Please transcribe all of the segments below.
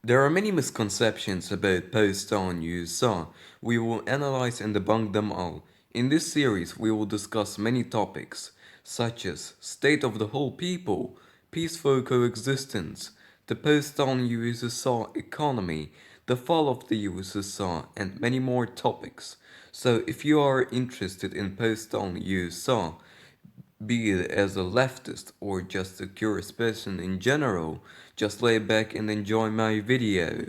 There are many misconceptions about Post-Stalin USSR. We will analyze and debunk them all. In this series, we will discuss many topics, such as state of the whole people, peaceful coexistence, the post-Stalin USSR economy, the fall of the USSR, and many more topics. So if you are interested in post-Stalin USSR, be it as a leftist or just a curious person in general, just lay back and enjoy my video.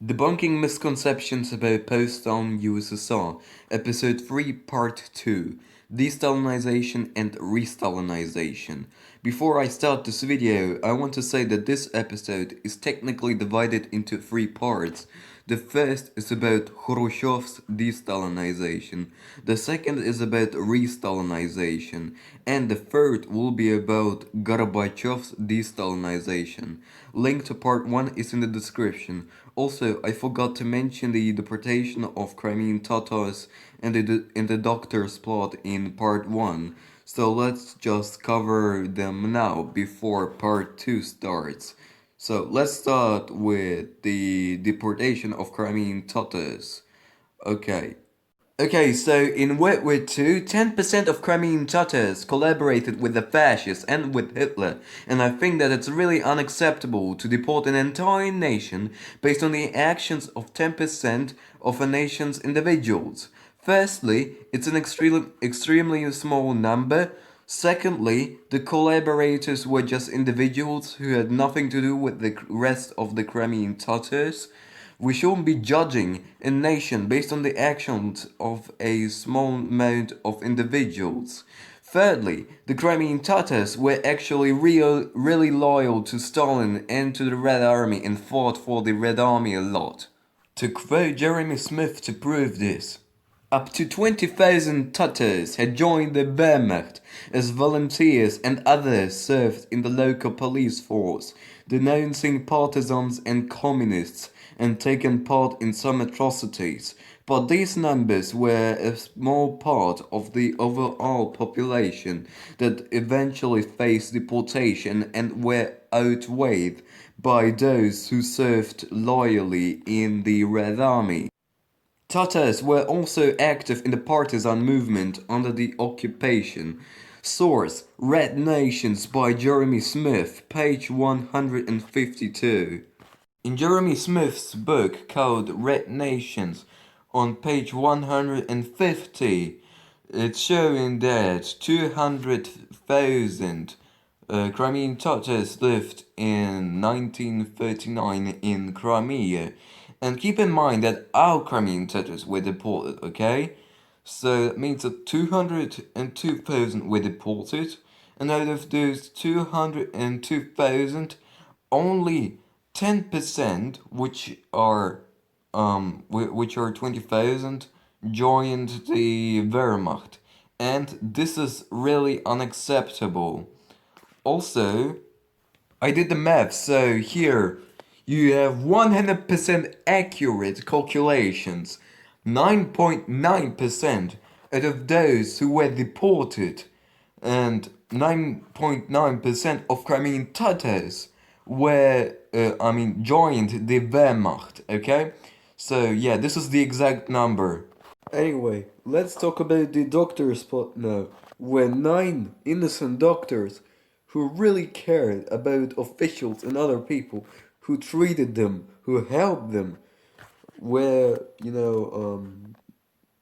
Debunking Misconceptions about Post-Stalin USSR, Episode 3, Part 2, De-Stalinization and Re-Stalinization. Before I start this video, I want to say that this episode is technically divided into 3 parts. The first is about Khrushchev's de-Stalinization, the second is about Re-Stalinization, and the third will be about Gorbachev's de-Stalinization. Link to part 1 is in the description. Also, I forgot to mention the deportation of Crimean Tatars and the doctor's plot in part 1, so let's just cover them now before part 2 starts. So let's start with the deportation of Crimean Tatars. Okay. So in World War II, 10% of Crimean Tatars collaborated with the fascists and with Hitler, and I think that it's really unacceptable to deport an entire nation based on the actions of 10% of a nation's individuals. Firstly, it's an extremely small number. Secondly, the collaborators were just individuals who had nothing to do with the rest of the Crimean Tatars. We shouldn't be judging a nation based on the actions of a small amount of individuals. Thirdly, the Crimean Tatars were actually really loyal to Stalin and to the Red Army and fought for the Red Army a lot. To quote Jeremy Smith to prove this, up to 20,000 Tatars had joined the Wehrmacht as volunteers and others served in the local police force, denouncing partisans and communists and taken part in some atrocities. But these numbers were a small part of the overall population that eventually faced deportation and were outweighed by those who served loyally in the Red Army. Tatars were also active in the partisan movement under the occupation. Source: Red Nations by Jeremy Smith, page 152. In Jeremy Smith's book called Red Nations, on page 150, it's showing that 200,000 Crimean Tatars lived in 1939 in Crimea. And keep in mind that all Crimean Tatars were deported, okay? So that means that 202,000 were deported, and out of those 202,000, only 10%, which are 20,000, joined the Wehrmacht, and this is really unacceptable. Also, I did the math, so here you have 100% accurate calculations. 9.9% out of those who were deported and 9.9% of Crimean Tatars were, joined the Wehrmacht, okay? So yeah, this is the exact number. Anyway, let's talk about the doctor's plot now, where 9 innocent doctors who really cared about officials and other people, who treated them, who helped them, were,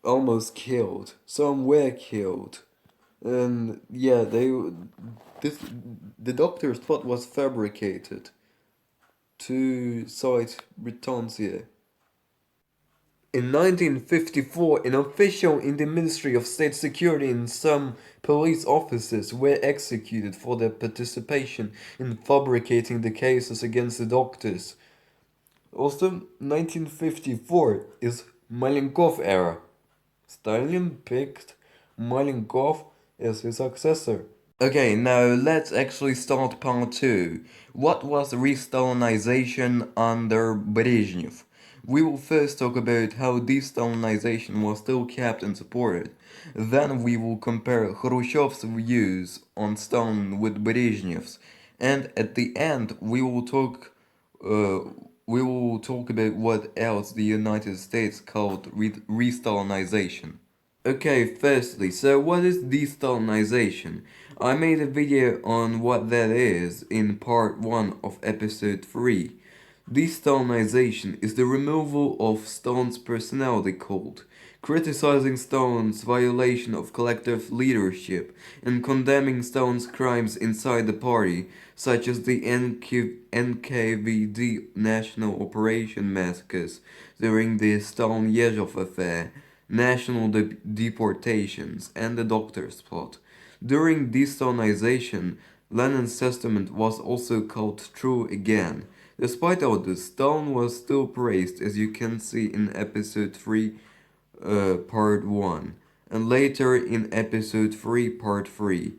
almost killed. Some were killed. And yeah, the doctor's plot was fabricated to cite Britannia. In 1954, an official in the Ministry of State Security and some police officers were executed for their participation in fabricating the cases against the doctors. Also, 1954 is Malenkov era. Stalin picked Malenkov as his successor. Okay, now let's actually start part 2. What was Re-Stalinization under Brezhnev? We will first talk about how de-Stalinization was still kept and supported. Then we will compare Khrushchev's views on Stalin with Brezhnev's. And at the end, we will talk we will talk about what else the United States called Re-Stalinization. Okay, firstly, so what is De-Stalinization? I made a video on what that is in part 1 of episode 3. De-Stalinization is the removal of Stalin's personality cult, criticizing Stalin's violation of collective leadership, and condemning Stalin's crimes inside the party, such as the NKVD National Operation massacres during the Stalin-Yezhov affair, national deportations, and the doctor's plot. During De-Stalinization, Lenin's testament was also called true again. Despite all this, Stalin was still praised, as you can see in episode 3, part 1, and later in episode 3, part 3.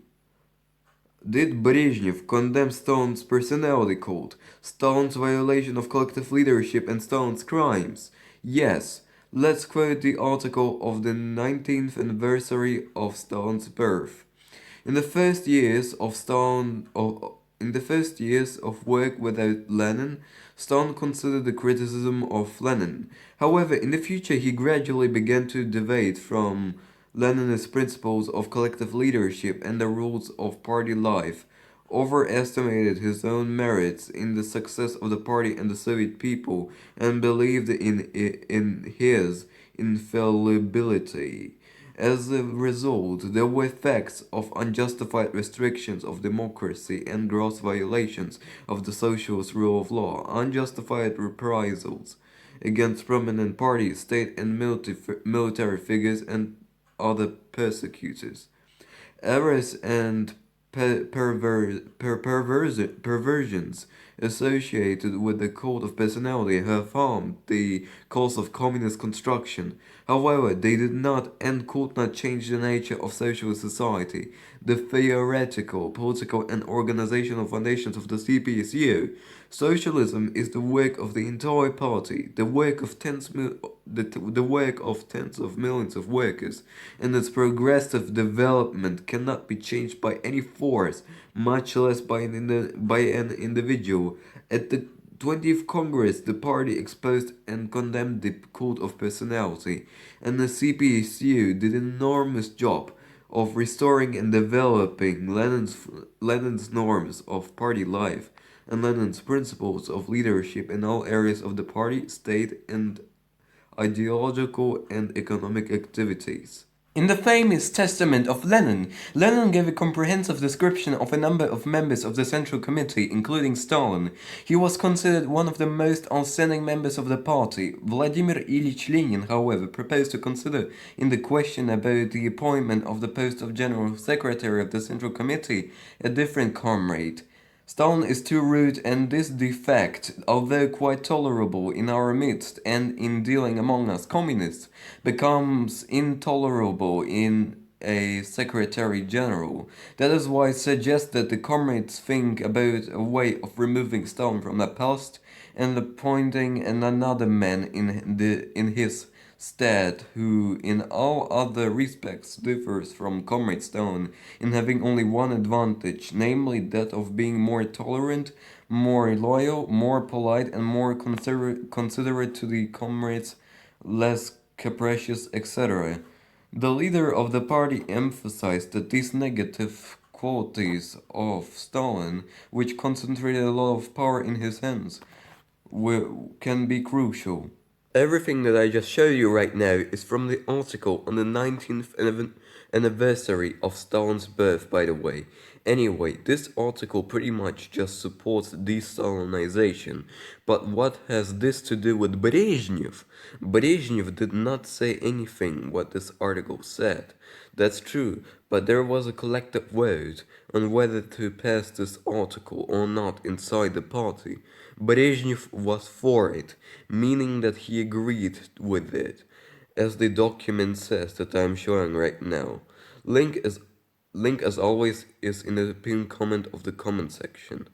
Did Brezhnev condemn Stalin's personality cult, Stalin's violation of collective leadership, and Stalin's crimes? Yes. Let's quote the article of the 19th anniversary of Stalin's birth. In the first years of work without Lenin, Stalin considered the criticism of Lenin. However, in the future he gradually began to deviate from Leninist principles of collective leadership and the rules of party life, overestimated his own merits in the success of the party and the Soviet people, and believed in his infallibility. As a result, there were effects of unjustified restrictions of democracy and gross violations of the socialist rule of law, unjustified reprisals against prominent party, state and military figures and other persecutors. Errors and perversions associated with the cult of personality have harmed the cause of communist construction. However, they did not and could not change the nature of socialist society, the theoretical, political, and organizational foundations of the CPSU. Socialism is the work of the entire party, the work of the work of tens of millions of workers, and its progressive development cannot be changed by any force, much less by an individual. At the 20th Congress, the party exposed and condemned the cult of personality, and the CPSU did an enormous job of restoring and developing Lenin's norms of party life and Lenin's principles of leadership in all areas of the party, state, and ideological and economic activities. In the famous Testament of Lenin, Lenin gave a comprehensive description of a number of members of the Central Committee, including Stalin. He was considered one of the most outstanding members of the party. Vladimir Ilyich Lenin, however, proposed to consider in the question about the appointment of the post of General Secretary of the Central Committee a different comrade. Stalin is too rude, and this defect, although quite tolerable in our midst and in dealing among us communists, becomes intolerable in a Secretary General. That is why I suggest that the comrades think about a way of removing Stalin from the post and appointing another man in his stead, who in all other respects differs from Comrade Stalin in having only one advantage, namely that of being more tolerant, more loyal, more polite, and more considerate to the comrades, less capricious, etc. The leader of the party emphasized that these negative qualities of Stalin, which concentrated a lot of power in his hands, can be crucial. Everything that I just showed you right now is from the article on the 19th anniversary of Stalin's birth, by the way. Anyway, this article pretty much just supports de-Stalinization. But what has this to do with Brezhnev? Brezhnev did not say anything what this article said. That's true, but there was a collective vote on whether to pass this article or not inside the party. Brezhnev was for it, meaning that he agreed with it, as the document says that I'm showing right now. Link as always is in the pinned comment of the comment section.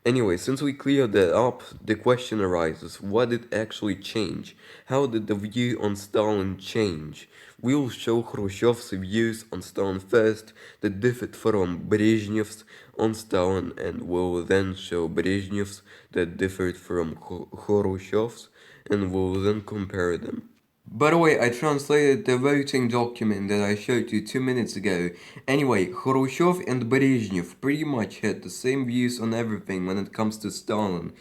Anyway, since we cleared that up, the question arises, what did actually change? How did the view on Stalin change? We'll show Khrushchev's views on Stalin first, that differed from Brezhnev's on Stalin, and we'll then show Brezhnev's that differed from Khrushchev's, and we'll then compare them. By the way, I translated the voting document that I showed you 2 minutes ago. Anyway, Khrushchev and Brezhnev pretty much had the same views on everything when it comes to Stalin,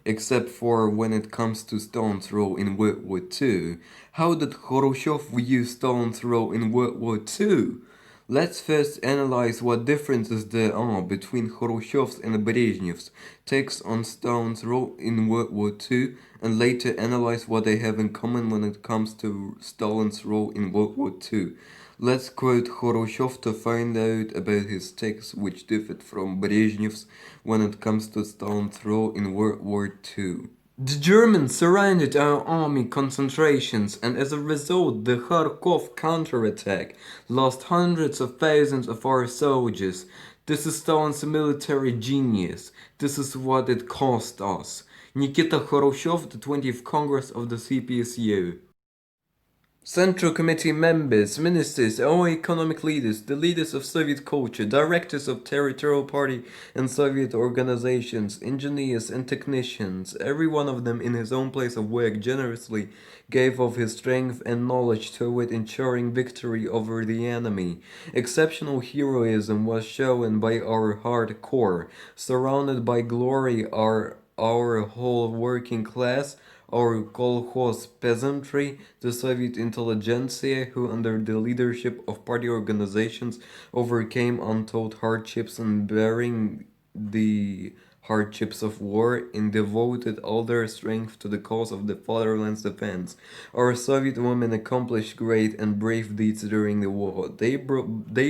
except for when it comes to Stalin's role in World War II. How did Khrushchev view Stalin's role in World War II? Let's first analyze what differences there are between Khrushchev's and Brezhnev's takes on Stalin's role in World War II, and later analyze what they have in common when it comes to Stalin's role in World War II. Let's quote Khrushchev to find out about his takes which differed from Brezhnev's when it comes to Stalin's role in World War II. The Germans surrounded our army concentrations, and as a result the Kharkov counterattack lost hundreds of thousands of our soldiers. This is Stalin's military genius. This is what it cost us. Nikita Khrushchev, the 20th Congress of the CPSU. Central Committee members, ministers, all economic leaders, the leaders of Soviet culture, directors of territorial party and Soviet organizations, engineers and technicians, every one of them in his own place of work generously gave of his strength and knowledge toward ensuring victory over the enemy. Exceptional heroism was shown by our hard core, surrounded by glory our whole working class, our kolkhoz peasantry, the Soviet intelligentsia, who under the leadership of party organizations overcame untold hardships and bearing the hardships of war and devoted all their strength to the cause of the fatherland's defense. Our Soviet women accomplished great and brave deeds during the war. They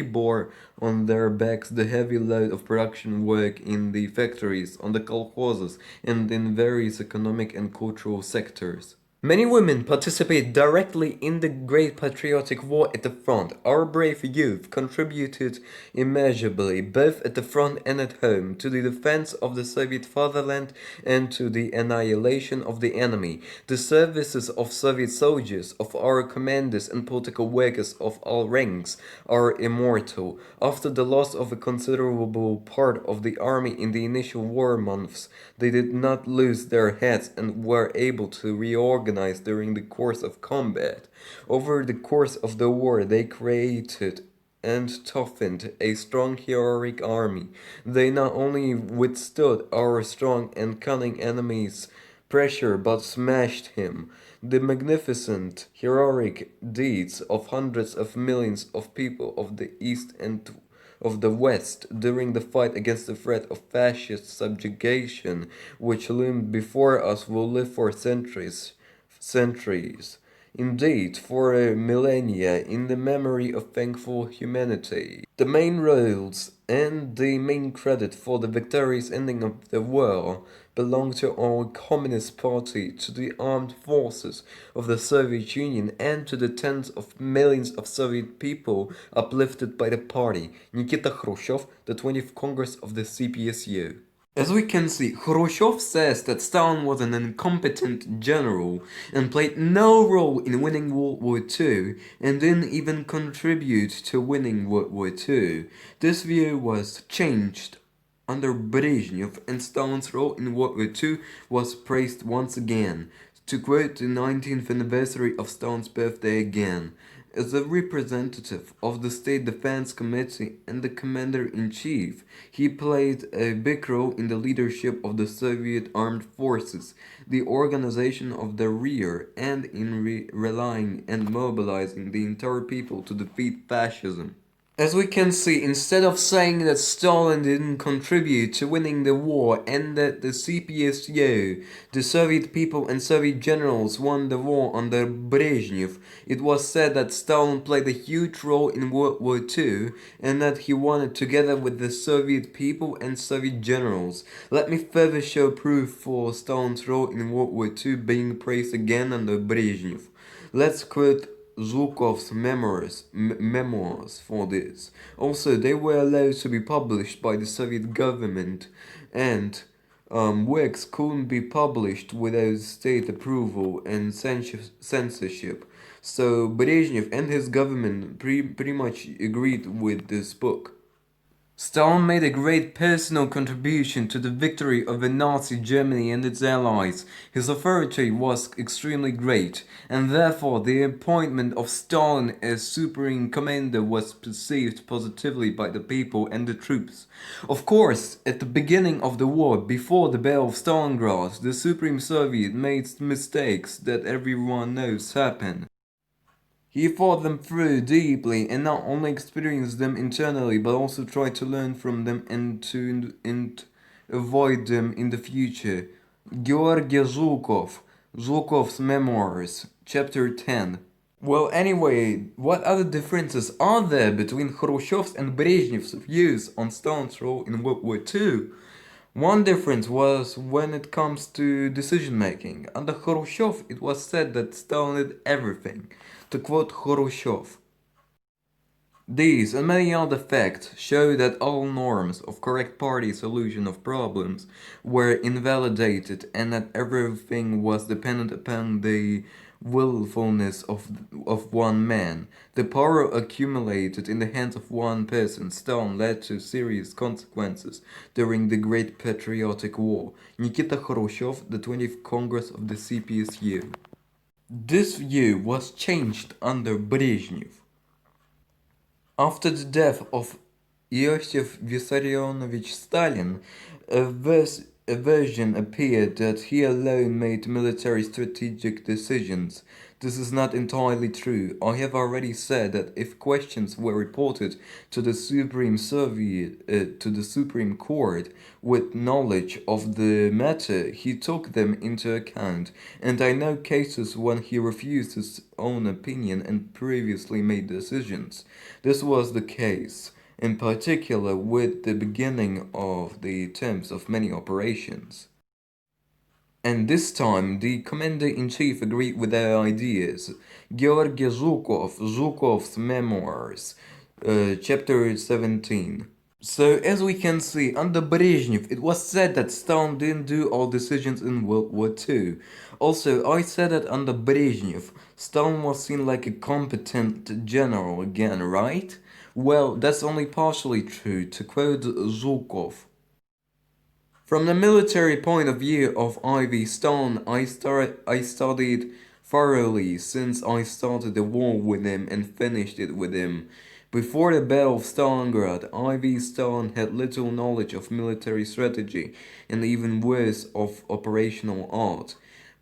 bore on their backs the heavy load of production work in the factories, on the kolkhozes, and in various economic and cultural sectors. Many women participate directly in the Great Patriotic War at the front. Our brave youth contributed immeasurably, both at the front and at home, to the defense of the Soviet fatherland and to the annihilation of the enemy. The services of Soviet soldiers, of our commanders and political workers of all ranks, are immortal. After the loss of a considerable part of the army in the initial war months, they did not lose their heads and were able to reorganize during the course of combat. Over the course of the war, they created and toughened a strong heroic army. They not only withstood our strong and cunning enemy's pressure, but smashed him. The magnificent, heroic deeds of hundreds of millions of people of the East and of the West during the fight against the threat of fascist subjugation which loomed before us will live for centuries, indeed for millennia, in the memory of thankful humanity. The main roles and the main credit for the victorious ending of the war belong to our Communist Party, to the armed forces of the Soviet Union, and to the tens of millions of Soviet people uplifted by the party. Nikita Khrushchev, the 20th Congress of the CPSU. As we can see, Khrushchev says that Stalin was an incompetent general and played no role in winning World War II and didn't even contribute to winning World War II. This view was changed under Brezhnev, and Stalin's role in World War II was praised once again. To quote the 19th anniversary of Stalin's birthday again, as a representative of the State Defense Committee and the Commander-in-Chief, he played a big role in the leadership of the Soviet armed forces, the organization of the rear, and in rallying and mobilizing the entire people to defeat fascism. As we can see, instead of saying that Stalin didn't contribute to winning the war and that the CPSU, the Soviet people and Soviet generals won the war under Brezhnev, it was said that Stalin played a huge role in World War II and that he won it together with the Soviet people and Soviet generals. Let me further show proof for Stalin's role in World War II being praised again under Brezhnev. Let's quote Zhukov's memoirs for this. Also, they were allowed to be published by the Soviet government, and works couldn't be published without state approval and censorship. So Brezhnev and his government pretty much agreed with this book. Stalin made a great personal contribution to the victory over Nazi Germany and its allies. His authority was extremely great, and therefore the appointment of Stalin as supreme commander was perceived positively by the people and the troops. Of course, at the beginning of the war, before the Battle of Stalingrad, the Supreme Soviet made mistakes that everyone knows happen. He thought them through deeply and not only experienced them internally but also tried to learn from them and avoid them in the future. Georgy Zhukov, Zhukov's Memoirs, Chapter 10. Well, anyway, what other differences are there between Khrushchev's and Brezhnev's views on Stalin's role in World War II? One difference was when it comes to decision making. Under Khrushchev, it was said that Stalin did everything. To quote Khrushchev, these and many other facts show that all norms of correct party solution of problems were invalidated and that everything was dependent upon the willfulness of one man. The power accumulated in the hands of one person, Stalin, led to serious consequences during the Great Patriotic War. Nikita Khrushchev, the 20th Congress of the CPSU. This view was changed under Brezhnev. After the death of Iosif Vissarionovich Stalin, a version appeared that he alone made military strategic decisions. This is not entirely true. I have already said that if questions were reported to the Supreme Court with knowledge of the matter, he took them into account, and I know cases when he refused his own opinion and previously made decisions. This was the case in particular with the beginning of the terms of many operations. And this time the commander-in-chief agreed with their ideas. Georgy Zhukov, Zhukov's Memoirs, chapter 17. So, as we can see, under Brezhnev, it was said that Stalin didn't do all decisions in World War II. Also, I said that under Brezhnev, Stalin was seen like a competent general again, right? Well, that's only partially true, to quote Zhukov. From the military point of view of I.V. Stalin, I studied thoroughly since I started the war with him and finished it with him. Before the Battle of Stalingrad, I.V. Stalin had little knowledge of military strategy and even worse of operational art.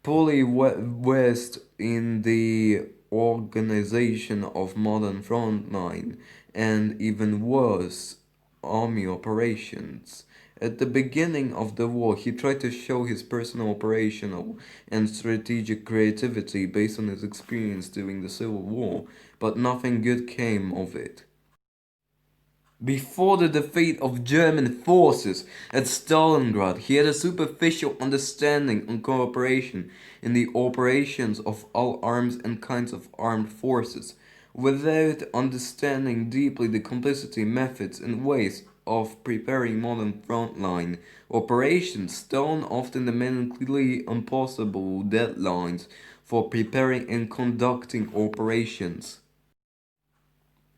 Poorly versed in the organization of modern frontline and even worse, army operations. At the beginning of the war, he tried to show his personal operational and strategic creativity based on his experience during the Civil War, but nothing good came of it. Before the defeat of German forces at Stalingrad, he had a superficial understanding and cooperation in the operations of all arms and kinds of armed forces, without understanding deeply the complexity, methods, and ways of preparing modern frontline operations. Stalin often demanded clearly impossible deadlines for preparing and conducting operations.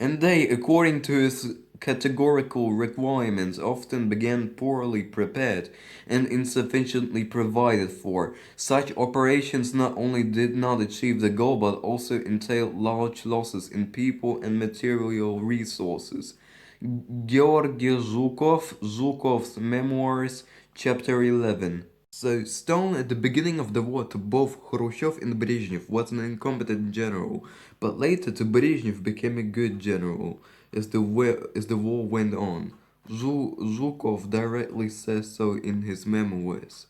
And they, according to his categorical requirements, often began poorly prepared and insufficiently provided for. Such operations not only did not achieve the goal but also entailed large losses in people and material resources. Georgy Zhukov, Zhukov's Memoirs, Chapter 11. So, Stalin at the beginning of the war to both Khrushchev and Brezhnev was an incompetent general, but later to Brezhnev became a good general as the war went on. Zhukov directly says so in his memoirs.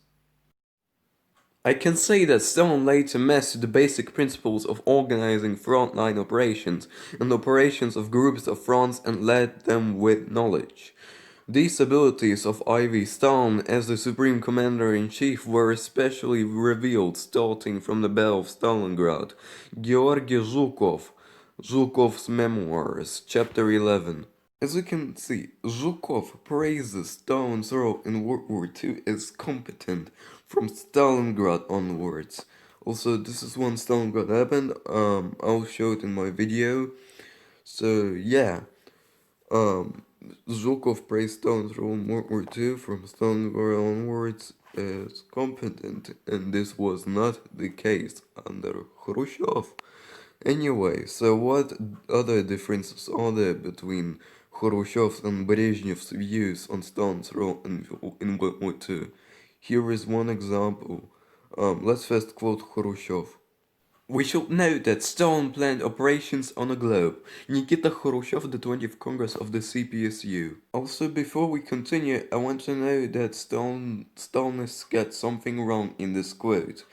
I can say that Stalin later mastered the basic principles of organizing frontline operations and operations of groups of fronts and led them with knowledge. These abilities of I.V. Stalin as the Supreme Commander-in-Chief were especially revealed starting from the Battle of Stalingrad. Georgy Zhukov, Zhukov's Memoirs, Chapter 11. As you can see, Zhukov praises Stalin's role in World War II as competent from Stalingrad onwards. Also, this is when Stalingrad happened. I'll show it in my video. So yeah, um, Zhukov praised Stalin's role in World War II from Stalingrad onwards as competent, and this was not the case under Khrushchev. Anyway, so what other differences are there between Khrushchev's and Brezhnev's views on Stalin's role in World War II? Here is one example. Let's first quote Khrushchev. We should note that Stalin planned operations on a globe. Nikita Khrushchev, the 20th Congress of the CPSU. Also, before we continue, I want to note that Stalinists get something wrong in this quote.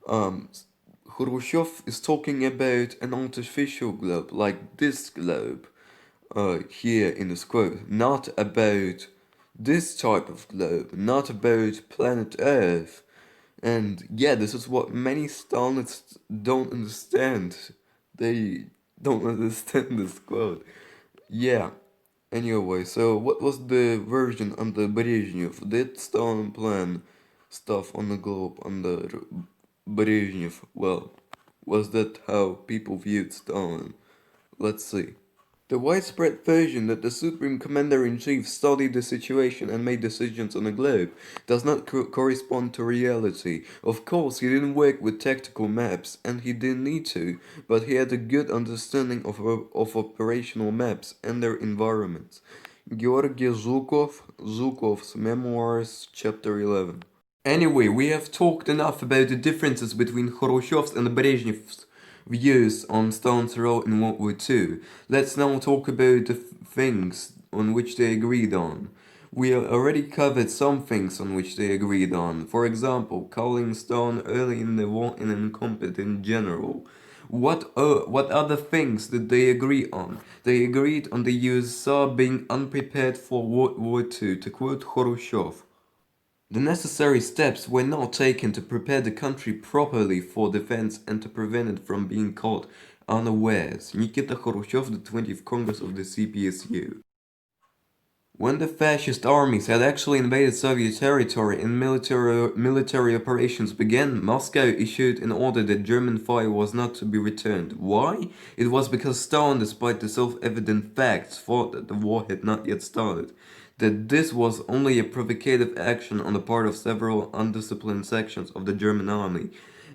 Um, Khrushchev is talking about an artificial globe, like this globe, here in this quote, not about this type of globe, not about planet Earth. And yeah, this is what many Stalinists don't understand. They don't understand this quote. Yeah. Anyway, so what was the version under Brezhnev? Did Stalin plan stuff on the globe under Brezhnev? Well, was that how people viewed Stalin? Let's see. The widespread version that the Supreme Commander-in-Chief studied the situation and made decisions on the globe does not correspond to reality. Of course, he didn't work with tactical maps, and he didn't need to, but he had a good understanding of operational maps and their environments. Georgy Zhukov, Zhukov's Memoirs, Chapter 11. Anyway, we have talked enough about the differences between Khrushchev's and Brezhnev's views on Stalin's role in World War II. Let's now talk about the things on which they agreed on. We already covered some things on which they agreed on. For example, calling Stalin early in the war an incompetent general. What other things did they agree on? They agreed on the USSR being unprepared for World War II, to quote Khrushchev. The necessary steps were not taken to prepare the country properly for defense and to prevent it from being caught unawares. Nikita Khrushchev, the 20th Congress of the CPSU. When the fascist armies had actually invaded Soviet territory and military operations began, Moscow issued an order that German fire was not to be returned. Why? It was because Stalin, despite the self-evident facts, thought that the war had not yet started, that this was only a provocative action on the part of several undisciplined sections of the German army,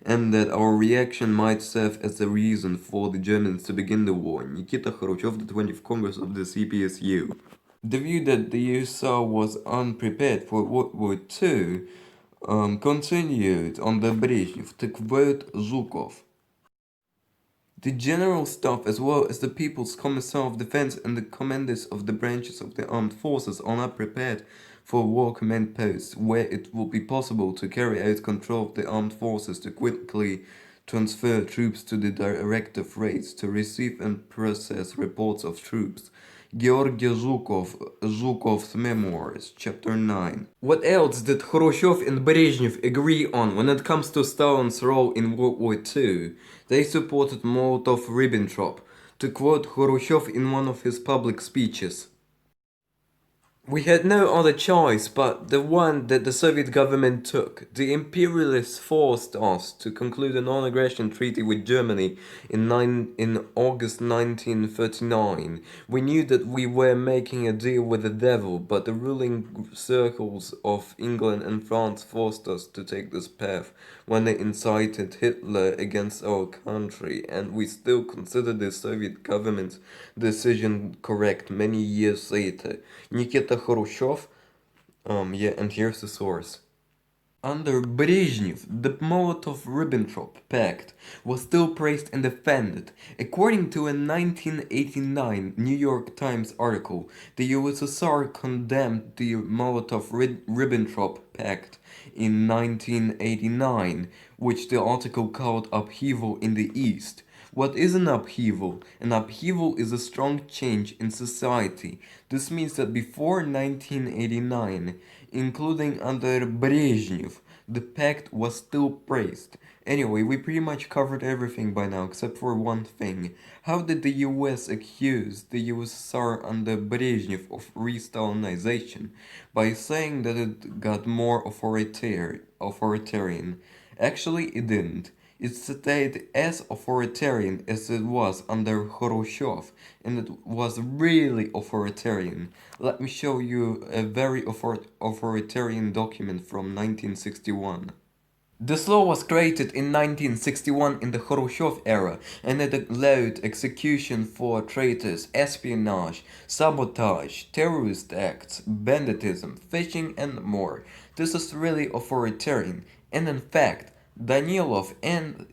and that our reaction might serve as a reason for the Germans to begin the war. Nikita Khrushchev, the 20th Congress of the CPSU. The view that the USSR was unprepared for World War II continued under Brezhnev, to quote Zhukov. The General Staff, as well as the People's Commissar of Defense and the commanders of the branches of the armed forces, are not prepared for war command posts where it will be possible to carry out control of the armed forces, to quickly transfer troops to the directive rates, to receive and process reports of troops. Georgy Zhukov, Zhukov's Memoirs, Chapter 9. What else did Khrushchev and Brezhnev agree on when it comes to Stalin's role in World War II? They supported Molotov-Ribbentrop, to quote Khrushchev in one of his public speeches. We had no other choice but the one that the Soviet government took. The imperialists forced us to conclude a non-aggression treaty with Germany in August 1939. We knew that we were making a deal with the devil, but the ruling circles of England and France forced us to take this path when they incited Hitler against our country, and we still consider the Soviet government's decision correct many years later. Nikita Khrushchev, yeah, and here's the source. Under Brezhnev, the Molotov-Ribbentrop Pact was still praised and defended. According to a 1989 New York Times article, the USSR condemned the Molotov-Ribbentrop Pact in 1989, which the article called upheaval in the East. What is an upheaval? An upheaval is a strong change in society. This means that before 1989, including under Brezhnev, the pact was still praised. Anyway, we pretty much covered everything by now except for one thing. How did the US accuse the USSR under Brezhnev of re-Stalinization? By saying that it got more authoritarian. Actually, it didn't. It stayed as authoritarian as it was under Khrushchev, and it was really authoritarian. Let me show you a very authoritarian document from 1961. This law was created in 1961 in the Khrushchev era, and it allowed execution for traitors, espionage, sabotage, terrorist acts, banditism, fishing, and more. This is really authoritarian, and in fact, Danilov and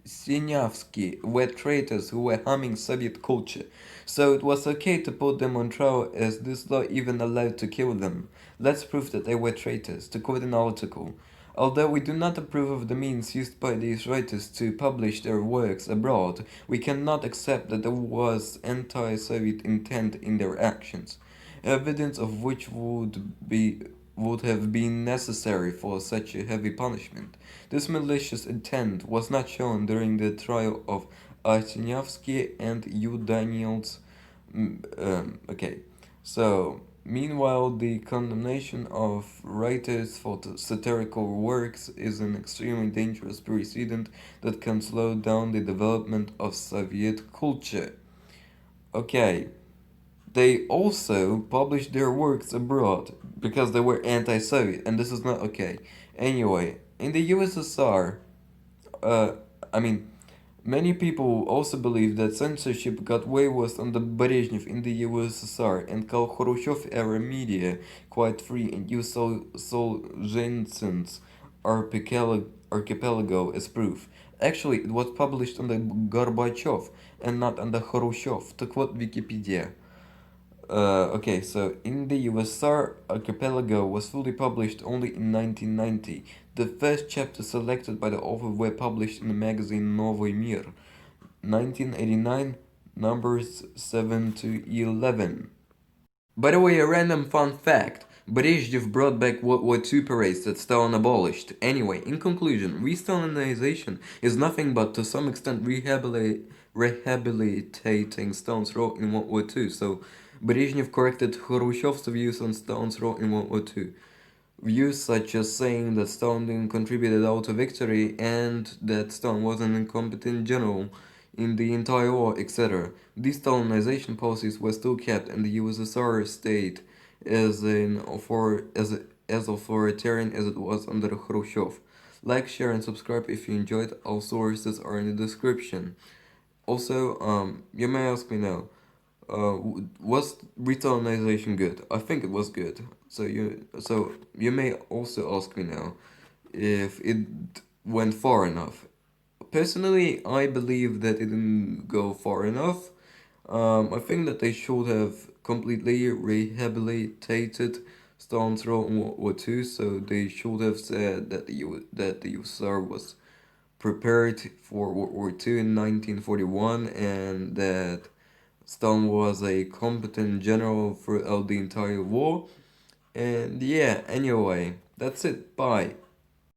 Sinyavsky were traitors who were harming Soviet culture, so it was okay to put them on trial as this law even allowed to kill them. Let's prove that they were traitors, to quote an article. Although we do not approve of the means used by these writers to publish their works abroad, we cannot accept that there was anti-Soviet intent in their actions, evidence of which would have been necessary for such a heavy punishment. This malicious intent was not shown during the trial of Arsenyavsky and U. Daniels. Okay, so meanwhile, the condemnation of writers for satirical works is an extremely dangerous precedent that can slow down the development of Soviet culture. Okay, they also published their works abroad because they were anti-Soviet, and this is not okay. Anyway, in the USSR, uh, I mean, many people also believe that censorship got way worse under Brezhnev in the USSR and call Khrushchev-era media quite free and use Solzhenitsyn's archipelago as proof. Actually, it was published under Gorbachev and not under Khrushchev, to quote Wikipedia. Okay, so in the USSR, Archipelago was fully published only in 1990. The first chapters selected by the author were published in the magazine Novoy Mir, 1989, numbers 7 to 11. By the way, a random fun fact. Brezhnev brought back World War II parades that Stalin abolished. Anyway, in conclusion, Re-Stalinization is nothing but, to some extent, rehabilitating Stalin's role in World War II. So, Brezhnev corrected Khrushchev's views on Stalin's role in World War II. Views such as saying that Stalin didn't contribute at all to victory and that Stalin was an incompetent general in the entire war, etc. De-Stalinization policies were still kept, and the USSR stayed as authoritarian as it was under Khrushchev. Like, share, and subscribe if you enjoyed. All sources are in the description. Also, you may ask me now, was Re-Stalinization good? I think it was good. So you may also ask me now if it went far enough. Personally, I believe that it didn't go far enough. I think that they should have completely rehabilitated Stalin's role in World War II, so they should have said that the USSR was prepared for World War II in 1941 and that Stalin was a competent general throughout the entire war. And yeah, anyway, that's it. Bye.